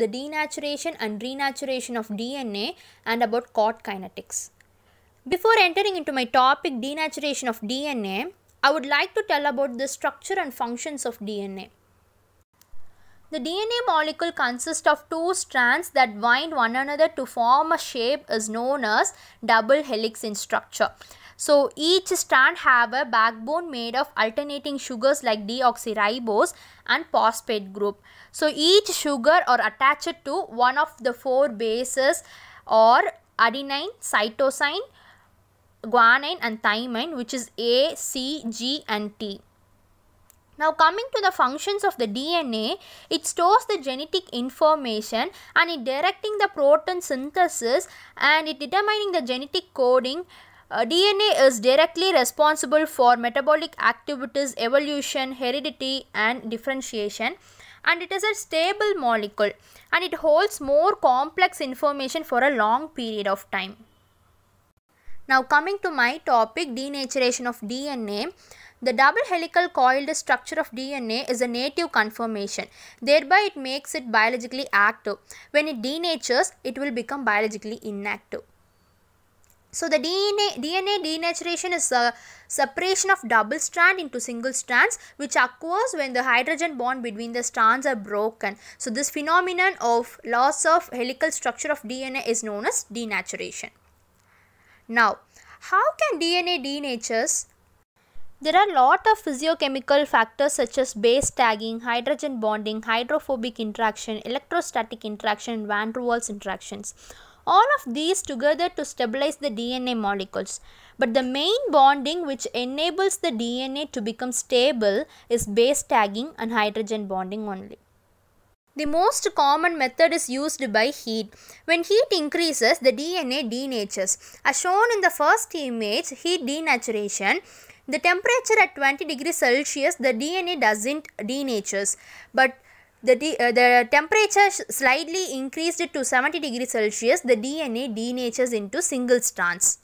the denaturation and renaturation of DNA and about Cott kinetics. Before entering into my topic denaturation of DNA, I would like to tell about the structure and functions of DNA. The DNA molecule consists of two strands that bind one another to form a shape is known as double helix in structure. So each strand have a backbone made of alternating sugars like deoxyribose and phosphate group. So each sugar are attached to one of the four bases or adenine, cytosine, guanine and thymine, which is A, C, G and T. Now coming to the functions of the DNA, it stores the genetic information and it directing the protein synthesis and it determining the genetic coding. DNA is directly responsible for metabolic activities, evolution, heredity and differentiation, and it is a stable molecule and it holds more complex information for a long period of time. Now coming to my topic, denaturation of DNA. The double helical coiled structure of DNA is a native conformation. Thereby it makes it biologically active. When it denatures, it will become biologically inactive. So the DNA denaturation is a separation of double strand into single strands, which occurs when the hydrogen bond between the strands are broken. So this phenomenon of loss of helical structure of DNA is known as denaturation. Now, how can DNA denatures? There are a lot of physiochemical factors such as base tagging, hydrogen bonding, hydrophobic interaction, electrostatic interaction and van der Waals interactions. All of these together to stabilize the DNA molecules. But the main bonding which enables the DNA to become stable is base tagging and hydrogen bonding only. The most common method is used by heat. When heat increases, the DNA denatures. As shown in the first image, heat denaturation. The temperature at 20 degrees Celsius, the DNA doesn't denatures, but the temperature slightly increased to 70 degrees Celsius, the DNA denatures into single strands.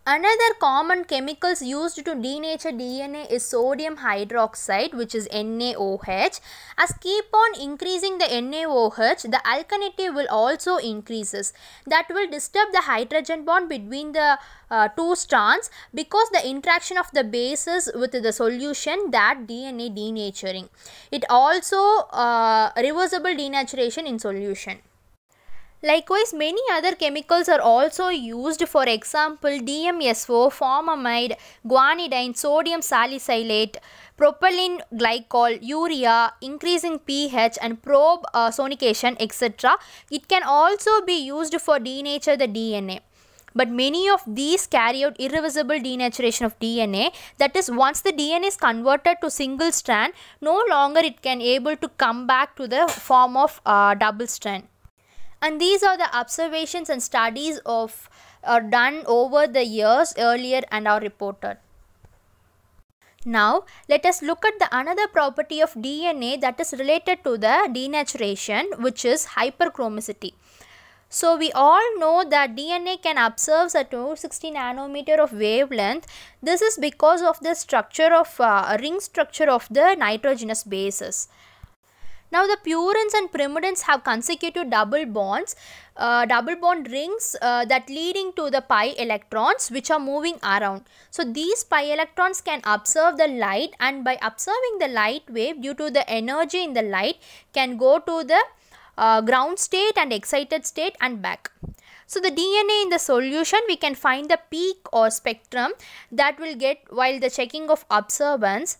Another common chemicals used to denature DNA is sodium hydroxide, which is NaOH. As keep on increasing the NaOH, the alkylative will also increases. That will disturb the hydrogen bond between the two strands because the interaction of the bases with the solution that DNA denaturing. It also reversible denaturation in solution. Likewise, many other chemicals are also used, for example, DMSO, formamide, guanidine, sodium salicylate, propylene glycol, urea, increasing pH and probe sonication, etc. It can also be used for denature the DNA. But many of these carry out irreversible denaturation of DNA. That is, once the DNA is converted to single strand, no longer it can able to come back to the form of double strand. And these are the observations and studies of done over the years earlier and are reported. Now let us look at the another property of DNA that is related to the denaturation, which is hyperchromicity. So we all know that DNA can absorb at 260 nanometer of wavelength. This is because of the structure of ring structure of the nitrogenous bases. Now the purines and pyrimidines have consecutive double bonds, double bond rings that leading to the pi electrons which are moving around. So these pi electrons can absorb the light, and by absorbing the light wave, due to the energy in the light, can go to the ground state and excited state and back. So the DNA in the solution, we can find the peak or spectrum that will get while the checking of absorbance.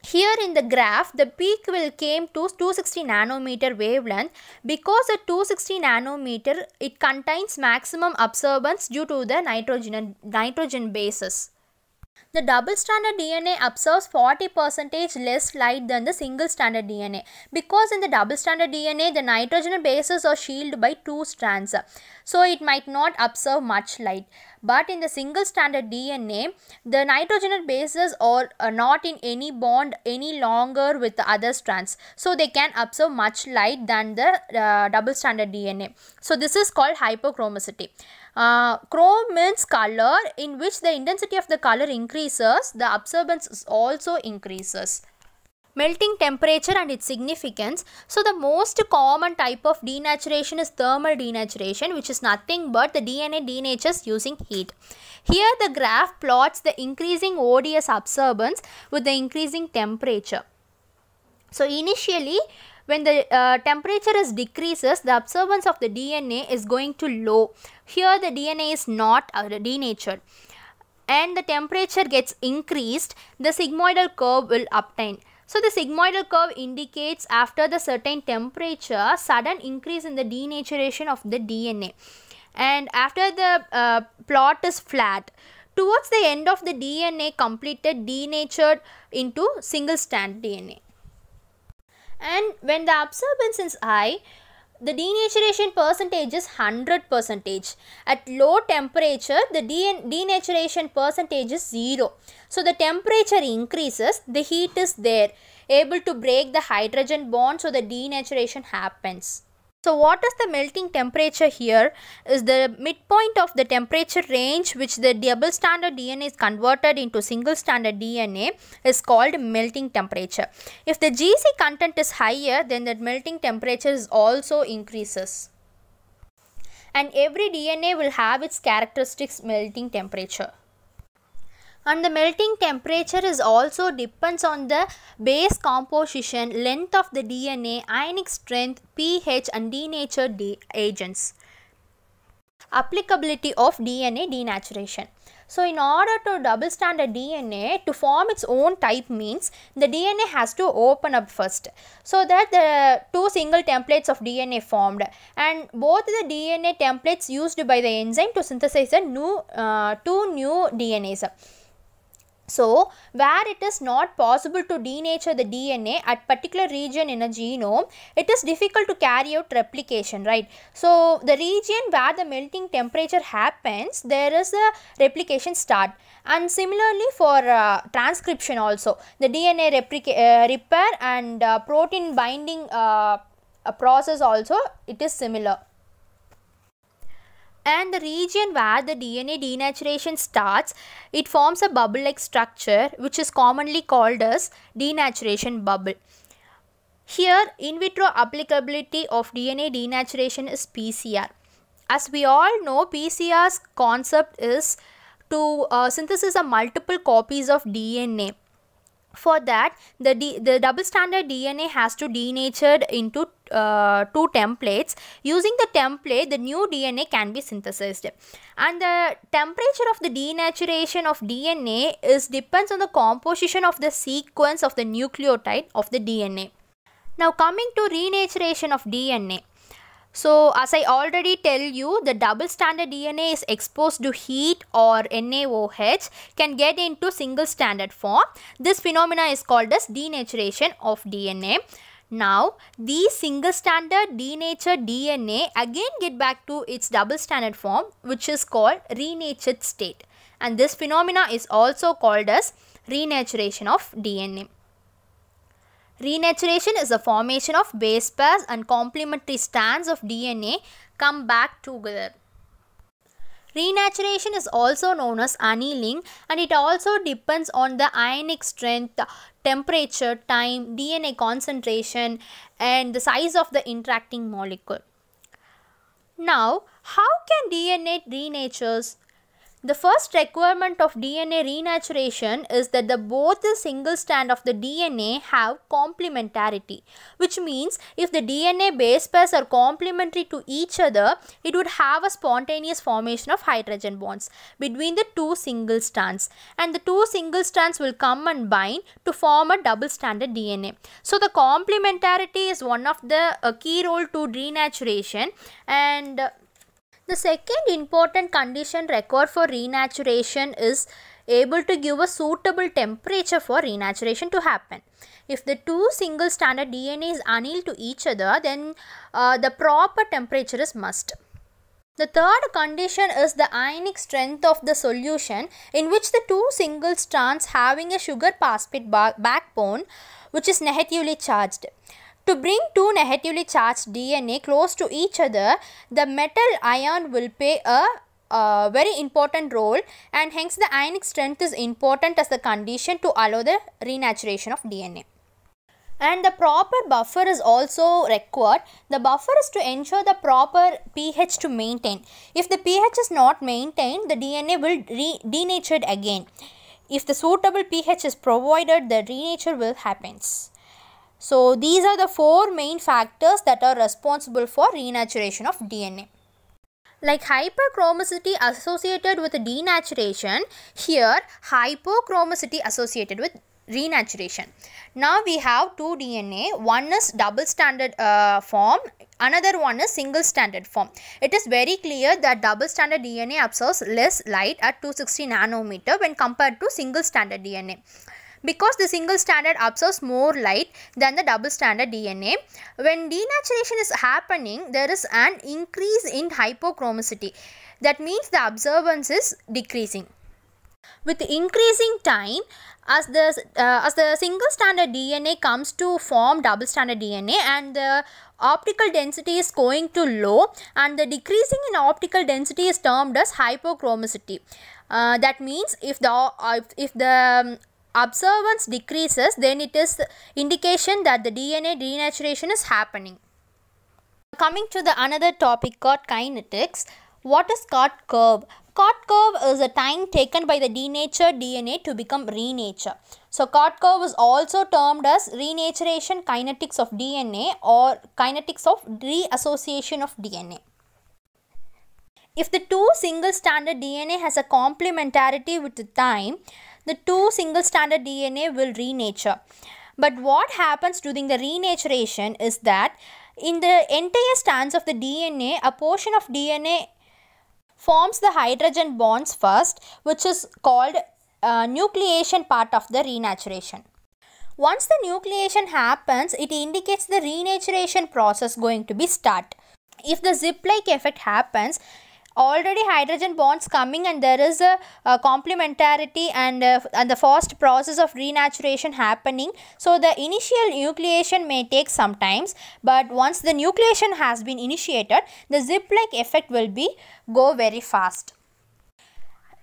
Here in the graph, the peak will came to 260 nanometer wavelength. Because at 260 nanometer, it contains maximum absorbance due to the nitrogen bases. The double-stranded DNA absorbs 40% less light than the single-stranded DNA. Because in the double-stranded DNA, the nitrogen bases are shielded by two strands. So it might not absorb much light. But in the single-stranded DNA, the nitrogen bases are not in any bond any longer with the other strands. So they can absorb much light than the double-stranded DNA. So this is called hyperchromicity. Chrome means color, in which the intensity of the color increases, the absorbance also increases. Melting temperature and its significance. So the most common type of denaturation is thermal denaturation, which is nothing but the DNA denatures using heat. Here the graph plots the increasing ODS absorbance with the increasing temperature. So initially when the temperature is decreases, the absorbance of the DNA is going to low. Here the DNA is not denatured, and the temperature gets increased, the sigmoidal curve will obtain. So the sigmoidal curve indicates after the certain temperature sudden increase in the denaturation of the DNA, and after the plot is flat, towards the end of the DNA completed denatured into single strand DNA. And when the absorbance is high, the denaturation percentage is 100%. At low temperature, the denaturation percentage is 0. So the temperature increases, the heat is there, able to break the hydrogen bond, so the denaturation happens. So what is the melting temperature here is the midpoint of the temperature range which the double stranded DNA is converted into single stranded DNA is called melting temperature. If the GC content is higher, then the melting temperature is also increases. And every DNA will have its characteristics melting temperature. And the melting temperature is also depends on the base composition, length of the DNA, ionic strength, pH and denatured agents. Applicability of DNA denaturation. So in order to double stranded DNA to form its own type means the DNA has to open up first, so that the two single templates of DNA formed, and both the DNA templates used by the enzyme to synthesize a two new DNAs. So, where it is not possible to denature the DNA at particular region in a genome, it is difficult to carry out replication, right? So, the region where the melting temperature happens, there is a replication start. And similarly for transcription also, the DNA repair and protein binding process also, it is similar. And the region where the DNA denaturation starts, it forms a bubble-like structure which is commonly called as denaturation bubble. Here, in vitro applicability of DNA denaturation is PCR. As we all know, PCR's concept is to synthesis of multiple copies of DNA. For that, the double stranded DNA has to denatured into two templates. Using the template, the new DNA can be synthesized. And the temperature of the denaturation of DNA depends on the composition of the sequence of the nucleotide of the DNA. Now coming to renaturation of DNA. So as I already tell you, the double stranded DNA is exposed to heat or NaOH, can get into single stranded form. This phenomena is called as denaturation of DNA. Now these single stranded denatured DNA again get back to its double stranded form, which is called renatured state, and this phenomena is also called as renaturation of DNA. Renaturation is the formation of base pairs and complementary strands of DNA come back together. Renaturation is also known as annealing, and it also depends on the ionic strength, temperature, time, DNA concentration and the size of the interacting molecule. Now, how can DNA renatures? The first requirement of DNA renaturation is that both the single strand of the DNA have complementarity, which means if the DNA base pairs are complementary to each other, it would have a spontaneous formation of hydrogen bonds between the two single strands, and the two single strands will come and bind to form a double stranded DNA. So the complementarity is one of the key role to renaturation, and the second important condition required for renaturation is able to give a suitable temperature for renaturation to happen. If the two single stranded DNA is annealed to each other, then the proper temperature is must. The third condition is the ionic strength of the solution, in which the two single strands having a sugar phosphate backbone which is negatively charged. To bring two negatively charged DNA close to each other, the metal ion will play a very important role, and hence the ionic strength is important as the condition to allow the renaturation of DNA. And the proper buffer is also required. The buffer is to ensure the proper pH to maintain. If the pH is not maintained, the DNA will denature again. If the suitable pH is provided, the denature will happen. So these are the 4 main factors that are responsible for renaturation of DNA. Like hyperchromicity associated with denaturation, here hypochromicity associated with renaturation. Now we have 2 DNA, one is double standard form, another one is single standard form. It is very clear that double standard DNA absorbs less light at 260 nanometer when compared to single standard DNA. Because the single standard absorbs more light than the double standard DNA, when denaturation is happening, there is an increase in hypochromicity. That means the absorbance is decreasing. With increasing time, as the single standard DNA comes to form double standard DNA, and the optical density is going to low, and the decreasing in optical density is termed as hypochromicity. That means if the absorbance decreases, then it is indication that the DNA denaturation is happening. Coming to the another topic called kinetics. What is Cut curve? Cut curve is a time taken by the denatured DNA to become renatured. So Cut curve is also termed as renaturation kinetics of DNA or kinetics of reassociation of DNA. If the 2 single standard DNA has a complementarity with the time, the 2 single standard DNA will renature. But what happens during the renaturation is that in the entire strands of the DNA, a portion of DNA forms the hydrogen bonds first, which is called nucleation part of the renaturation. Once the nucleation happens, it indicates the renaturation process going to be start. If the zip-like effect happens, already hydrogen bonds coming and there is a complementarity and the fast process of renaturation happening. So the initial nucleation may take some times, but once the nucleation has been initiated, the zip-like effect will go very fast.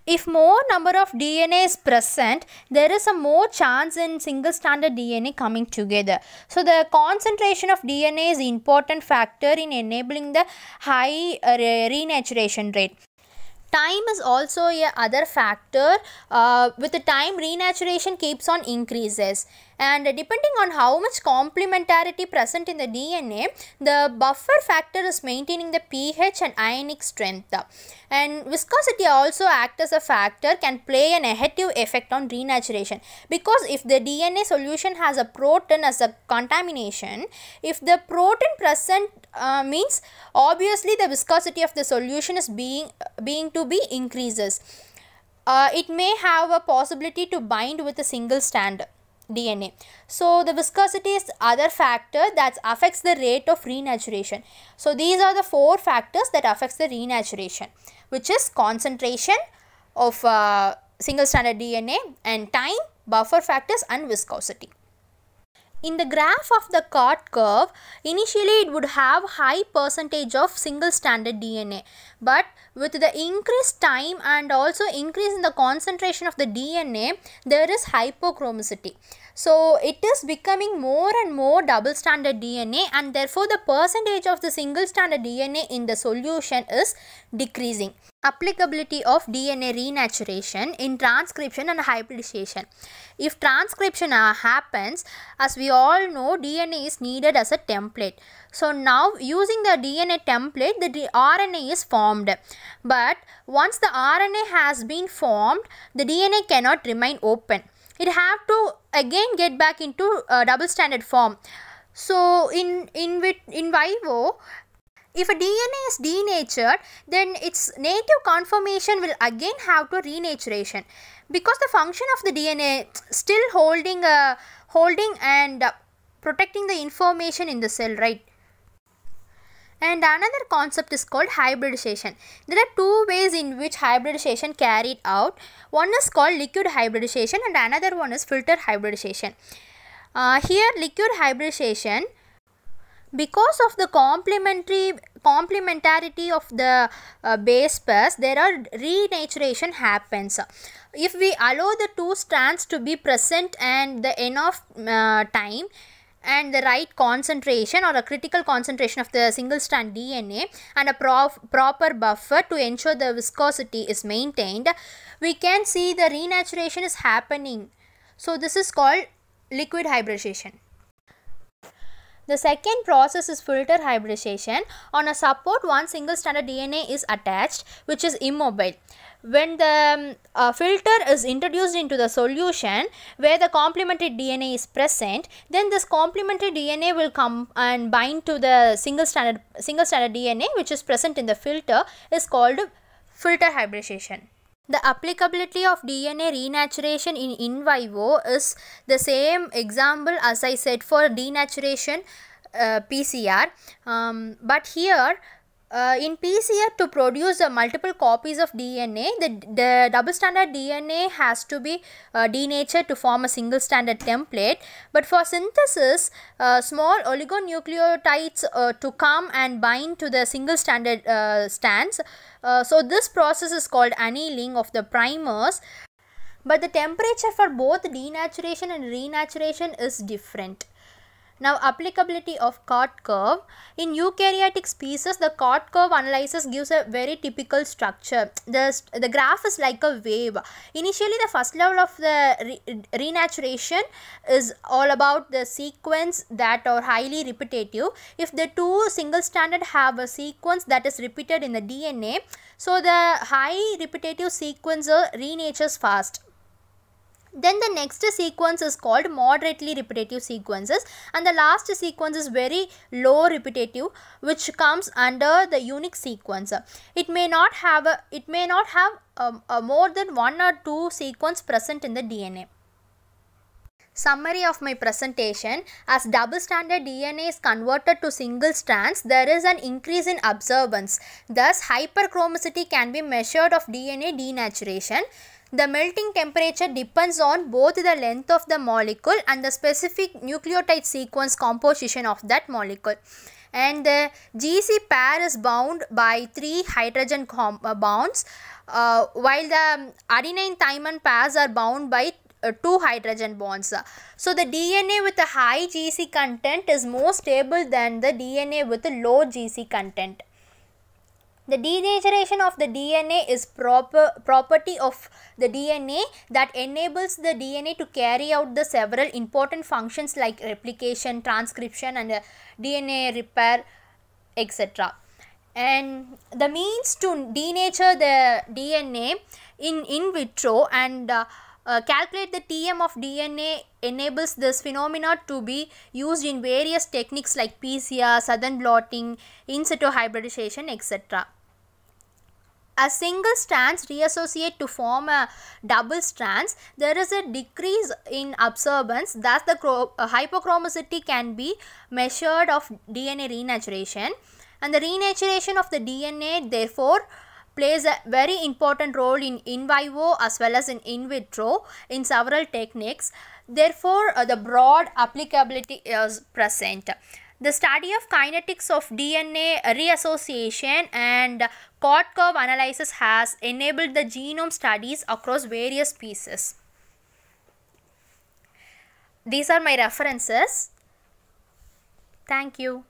If more number of DNA is present, there is a more chance in single standard DNA coming together. So the concentration of DNA is important factor in enabling the high renaturation rate. Time is also a other factor. With the time, renaturation keeps on increases, and depending on how much complementarity present in the DNA, the buffer factor is maintaining the pH and ionic strength. And viscosity also acts as a factor, can play a negative effect on renaturation, because if the DNA solution has a protein as a contamination, if the protein present means obviously the viscosity of the solution is being to be increases. It may have a possibility to bind with a single strand DNA. So the viscosity is other factor that affects the rate of renaturation. So these are the 4 factors that affects the renaturation, which is concentration of single stranded DNA and time, buffer factors and viscosity. In the graph of the Cut curve, initially it would have high percentage of single stranded DNA, but with the increased time and also increase in the concentration of the DNA, there is hypochromicity. So it is becoming more and more double stranded DNA, and therefore the percentage of the single stranded DNA in the solution is decreasing. Applicability of DNA renaturation in transcription and hybridization. If transcription happens, as we all know, DNA is needed as a template. So now using the DNA template, the RNA is formed. But once the RNA has been formed, the DNA cannot remain open. It have to again get back into double stranded form. So in vivo, if a DNA is denatured, then its native conformation will again have to renaturation, because the function of the DNA still holding and protecting the information in the cell, right? And another concept is called hybridization. There are 2 ways in which hybridization carried out. One is called liquid hybridization and another one is filter hybridization. Here liquid hybridization, because of the complementarity of the base pairs, there are renaturation happens. If we allow the 2 strands to be present and the enough time, and the right concentration or a critical concentration of the single strand DNA and a proper buffer to ensure the viscosity is maintained, we can see the renaturation is happening. So this is called liquid hybridization. The second process is filter hybridization. On a support, one single stranded DNA is attached, which is immobile. When the filter is introduced into the solution where the complementary DNA is present, then this complementary DNA will come and bind to the single stranded DNA which is present in the filter, is called filter hybridization. The applicability of DNA renaturation in vivo is the same example as I said for denaturation PCR, but here in PCR, to produce multiple copies of DNA, the double stranded DNA has to be denatured to form a single stranded template. But for synthesis, small oligonucleotides to come and bind to the single stranded strands. So this process is called annealing of the primers. But the temperature for both denaturation and renaturation is different. Now, applicability of Cort curve. In eukaryotic species, the Cort curve analysis gives a very typical structure. The graph is like a wave. Initially, the first level of the renaturation is all about the sequence that are highly repetitive. If the two single stranded have a sequence that is repeated in the DNA, so the high repetitive sequence renatures fast. Then the next sequence is called moderately repetitive sequences, and the last sequence is very low repetitive, which comes under the unique sequence. It may not have more than one or two sequence present in the DNA. Summary of my presentation: as double stranded DNA is converted to single strands, there is an increase in absorbance. Thus, hyperchromicity can be measured of DNA denaturation. The melting temperature depends on both the length of the molecule and the specific nucleotide sequence composition of that molecule. And the GC pair is bound by 3 hydrogen bonds, while the adenine thymine pairs are bound by 2 hydrogen bonds. So the DNA with a high GC content is more stable than the DNA with a low GC content. The denaturation of the DNA is property of the DNA that enables the DNA to carry out the several important functions like replication, transcription and DNA repair, etc. And the means to denature the DNA in vitro and calculate the TM of DNA enables this phenomena to be used in various techniques like PCR, Southern blotting, in situ hybridization, etc. As single strands reassociate to form a double strands, there is a decrease in absorbance. Thus, the hypochromicity can be measured of DNA renaturation, and the renaturation of the DNA therefore plays a very important role in vivo as well as in vitro in several techniques. Therefore, the broad applicability is present. The study of kinetics of DNA reassociation and Cort curve analysis has enabled the genome studies across various species. These are my references. Thank you.